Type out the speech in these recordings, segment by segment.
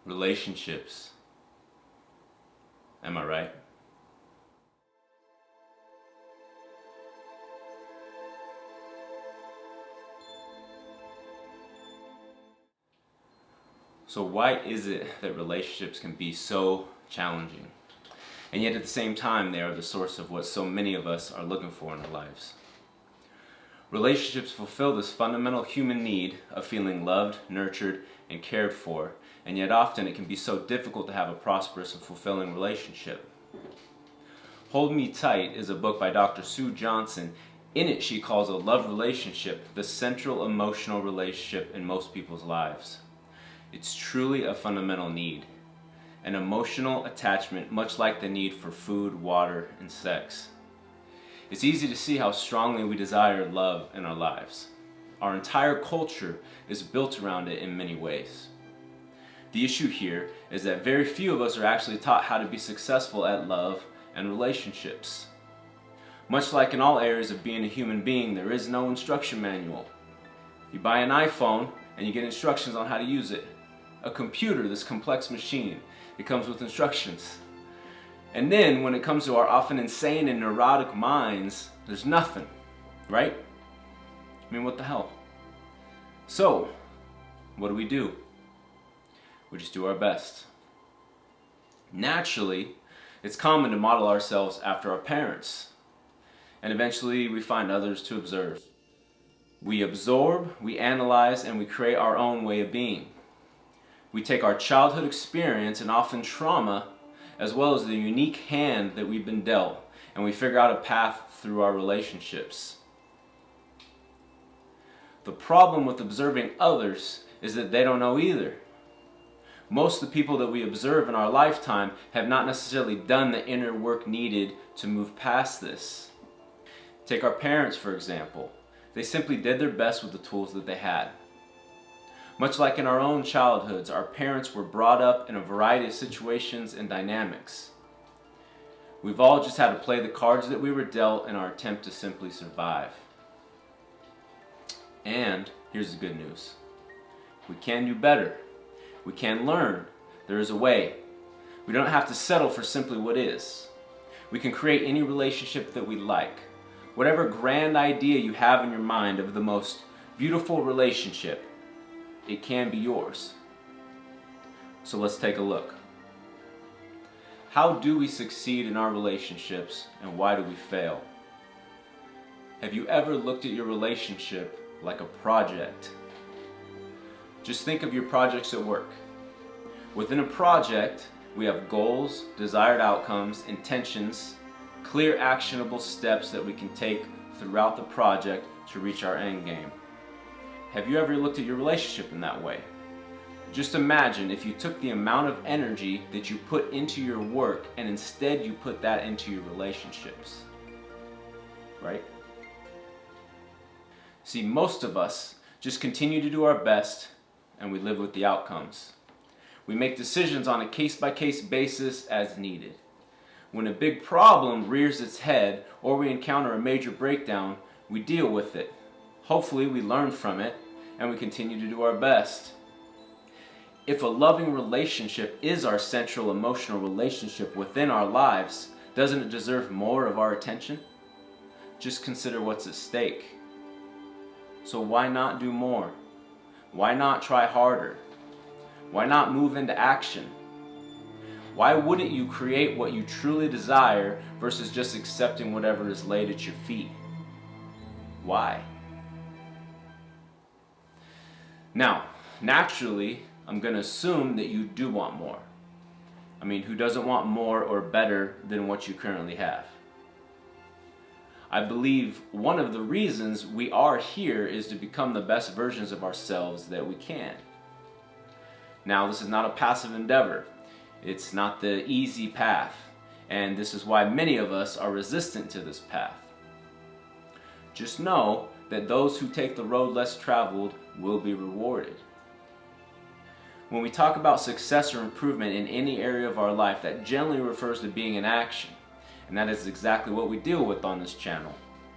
relationships. Am I right? So why is it that relationships can be so challenging? And yet at the same time, they are the source of what so many of us are looking for in our lives. Relationships fulfill this fundamental human need of feeling loved, nurtured, and cared for, and yet often it can be so difficult to have a prosperous and fulfilling relationship. Hold Me Tight is a book by Dr. Sue Johnson. In it, she calls a love relationship the central emotional relationship in most people's lives. It's truly a fundamental need, an emotional attachment much like the need for food, water, and sex. It's easy to see how strongly we desire love in our lives. Our entire culture is built around it in many ways. The issue here is that very few of us are actually taught how to be successful at love and relationships. Much like in all areas of being a human being, there is no instruction manual. You buy an iPhone and you get instructions on how to use it. A computer, this complex machine, it comes with instructions. And then when it comes to our often insane and neurotic minds, there's nothing, right? I mean, what the hell? So, what do? We just do our best. Naturally, it's common to model ourselves after our parents. And eventually we find others to observe. We absorb, we analyze, and we create our own way of being. We take our childhood experience and often trauma, as well as the unique hand that we've been dealt, and we figure out a path through our relationships. The problem with observing others is that they don't know either. Most of the people that we observe in our lifetime have not necessarily done the inner work needed to move past this. Take our parents, for example. They simply did their best with the tools that they had. Much like in our own childhoods, our parents were brought up in a variety of situations and dynamics. We've all just had to play the cards that we were dealt in our attempt to simply survive. And here's the good news. We can do better. We can learn. There is a way. We don't have to settle for simply what is. We can create any relationship that we like. Whatever grand idea you have in your mind of the most beautiful relationship, it can be yours. So let's take a look. How do we succeed in our relationships, and why do we fail? Have you ever looked at your relationship like a project? Just think of your projects at work. Within a project, we have goals, desired outcomes, intentions, clear actionable steps that we can take throughout the project to reach our end game. Have you ever looked at your relationship in that way? Just imagine if you took the amount of energy that you put into your work and instead you put that into your relationships. Right? See, most of us just continue to do our best and we live with the outcomes. We make decisions on a case-by-case basis as needed. When a big problem rears its head or we encounter a major breakdown, we deal with it. Hopefully we learn from it and we continue to do our best. If a loving relationship is our central emotional relationship within our lives, doesn't it deserve more of our attention? Just consider what's at stake. So why not do more? Why not try harder? Why not move into action? Why wouldn't you create what you truly desire versus just accepting whatever is laid at your feet? Why? Now, naturally, I'm going to assume that you do want more. I mean, who doesn't want more or better than what you currently have? I believe one of the reasons we are here is to become the best versions of ourselves that we can. Now, this is not a passive endeavor. It's not the easy path, and this is why many of us are resistant to this path. Just know that those who take the road less traveled will be rewarded. When we talk about success or improvement in any area of our life, that generally refers to being in action. And that is exactly what we deal with on this channel.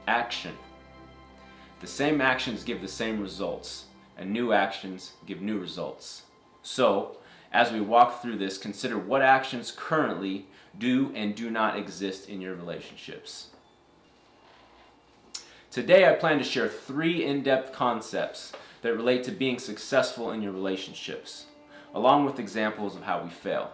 Action. The same actions give the same results, and new actions give new results. So, As we walk through this, consider what actions currently do and do not exist in your relationships. Today I plan to share 3 in-depth concepts that relate to being successful in your relationships, along with examples of how we fail.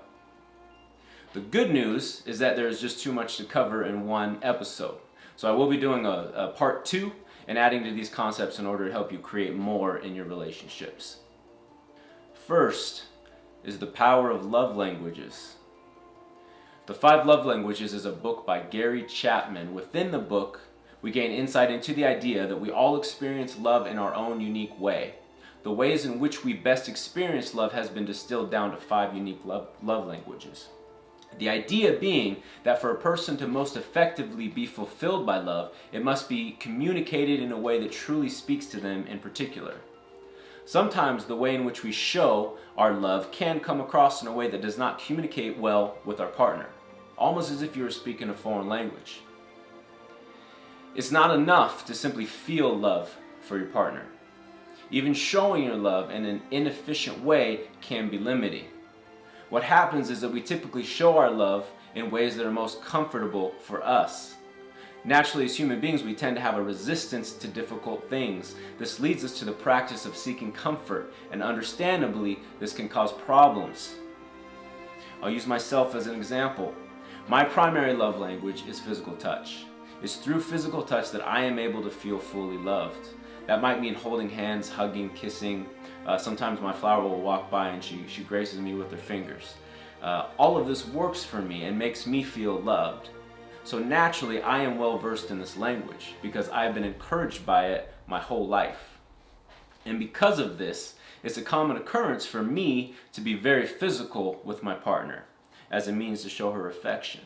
The good news is that there is just too much to cover in one episode. So I will be doing a part 2 and adding to these concepts in order to help you create more in your relationships. First is the power of love languages. The 5 Love Languages is a book by Gary Chapman. Within the book, we gain insight into the idea that we all experience love in our own unique way. The ways in which we best experience love has been distilled down to 5 unique love languages. The idea being that for a person to most effectively be fulfilled by love, it must be communicated in a way that truly speaks to them in particular. Sometimes the way in which we show our love can come across in a way that does not communicate well with our partner, almost as if you were speaking a foreign language. It's not enough to simply feel love for your partner. Even showing your love in an inefficient way can be limiting. What happens is that we typically show our love in ways that are most comfortable for us. Naturally, as human beings, we tend to have a resistance to difficult things. This leads us to the practice of seeking comfort, and understandably, this can cause problems. I'll use myself as an example. My primary love language is physical touch. It's through physical touch that I am able to feel fully loved. That might mean holding hands, hugging, kissing. Sometimes my flower will walk by and she graces me with her fingers. All of this works for me and makes me feel loved. So naturally, I am well versed in this language because I have been encouraged by it my whole life. And because of this, it's a common occurrence for me to be very physical with my partner as a means to show her affection.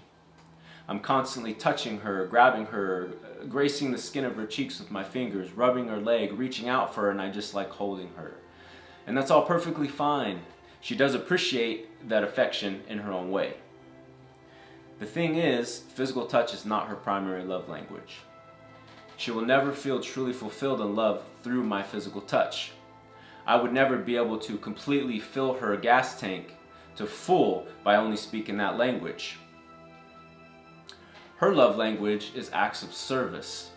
I'm constantly touching her, grabbing her, gracing the skin of her cheeks with my fingers, rubbing her leg, reaching out for her, and I just like holding her. And that's all perfectly fine. She does appreciate that affection in her own way. The thing is, physical touch is not her primary love language. She will never feel truly fulfilled in love through my physical touch. I would never be able to completely fill her gas tank to full by only speaking that language. Her love language is acts of service.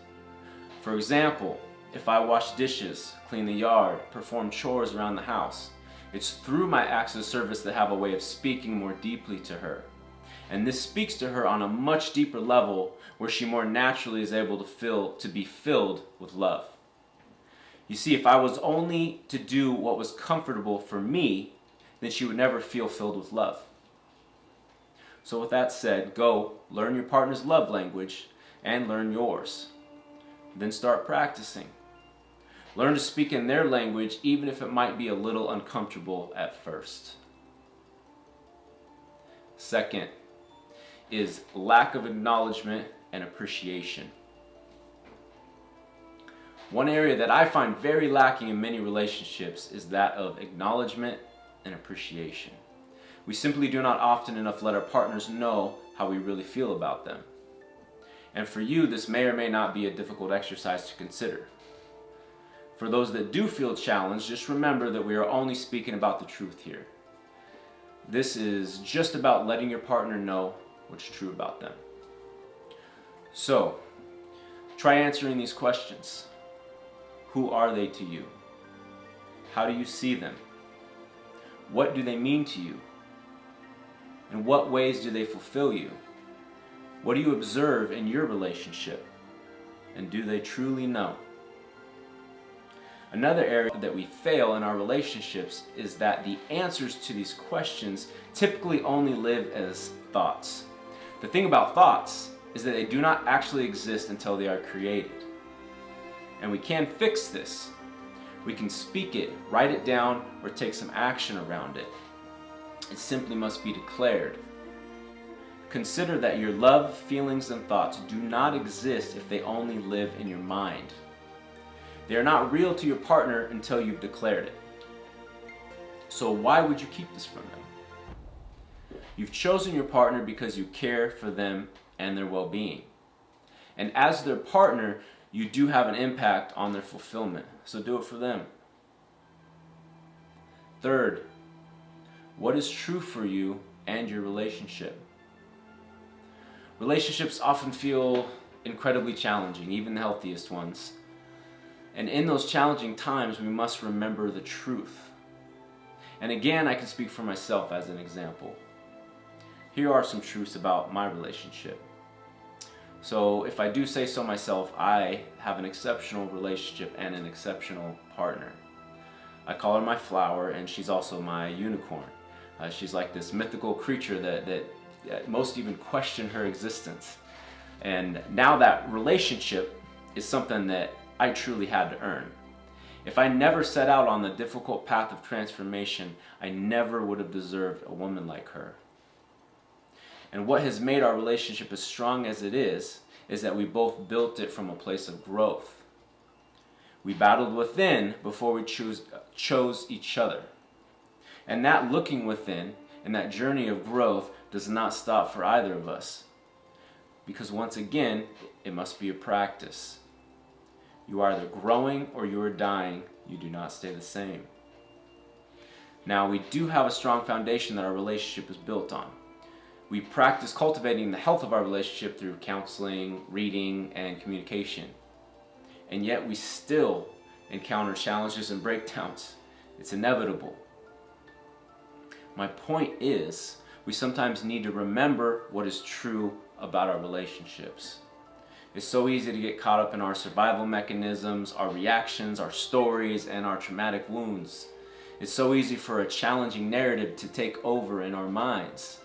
For example, if I wash dishes, clean the yard, perform chores around the house, it's through my acts of service that have a way of speaking more deeply to her. And this speaks to her on a much deeper level where she more naturally is able to be filled with love. You see, if I was only to do what was comfortable for me, then she would never feel filled with love. So with that said, go learn your partner's love language and learn yours. Then start practicing. Learn to speak in their language even if it might be a little uncomfortable at first. Second is lack of acknowledgement and appreciation. One area that I find very lacking in many relationships is that of acknowledgement and appreciation. We simply do not often enough let our partners know how we really feel about them. And for you, this may or may not be a difficult exercise to consider. For those that do feel challenged, just remember that we are only speaking about the truth here. This is just about letting your partner know what's true about them. So, try answering these questions. Who are they to you? How do you see them? What do they mean to you? In what ways do they fulfill you? What do you observe in your relationship? And do they truly know? Another area that we fail in our relationships is that the answers to these questions typically only live as thoughts. The thing about thoughts is that they do not actually exist until they are created. And we can fix this. We can speak it, write it down, or take some action around it. It simply must be declared. Consider that your love, feelings, and thoughts do not exist if they only live in your mind. They are not real to your partner until you've declared it. So why would you keep this from them? You've chosen your partner because you care for them and their well-being. And as their partner, you do have an impact on their fulfillment. So do it for them. Third, What is true for you and your relationship? Relationships often feel incredibly challenging, even the healthiest ones. And in those challenging times, we must remember the truth. And again, I can speak for myself as an example. Here are some truths about my relationship. So if I do say so myself, I have an exceptional relationship and an exceptional partner. I call her my flower, and she's also my unicorn. She's like this mythical creature that most even question her existence. And now that relationship is something that I truly had to earn. If I never set out on the difficult path of transformation, I never would have deserved a woman like her. And what has made our relationship as strong as it is that we both built it from a place of growth. We battled within before we chose each other. And that looking within and that journey of growth does not stop for either of us. Because once again, it must be a practice. You are either growing or you are dying. You do not stay the same. Now, we do have a strong foundation that our relationship is built on. We practice cultivating the health of our relationship through counseling, reading, and communication. And yet we still encounter challenges and breakdowns. It's inevitable. My point is, we sometimes need to remember what is true about our relationships. It's so easy to get caught up in our survival mechanisms, our reactions, our stories, and our traumatic wounds. It's so easy for a challenging narrative to take over in our minds.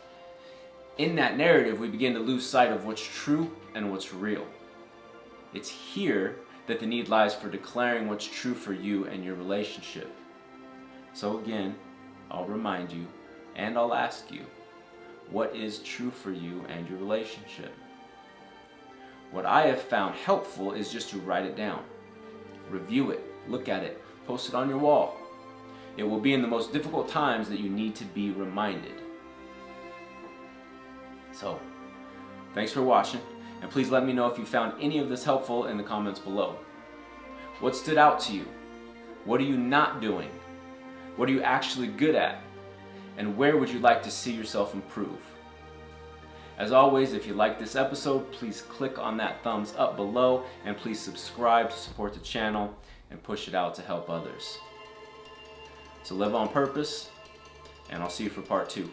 In that narrative, we begin to lose sight of what's true and what's real. It's here that the need lies for declaring what's true for you and your relationship. So again, I'll remind you and I'll ask you, what is true for you and your relationship? What I have found helpful is just to write it down. Review it, look at it, post it on your wall. It will be in the most difficult times that you need to be reminded. So, thanks for watching, and please let me know if you found any of this helpful in the comments below. What stood out to you? What are you not doing? What are you actually good at? And where would you like to see yourself improve? As always, if you like this episode, please click on that thumbs up below, and please subscribe to support the channel and push it out to help others. So live on purpose, and I'll see you for part 2.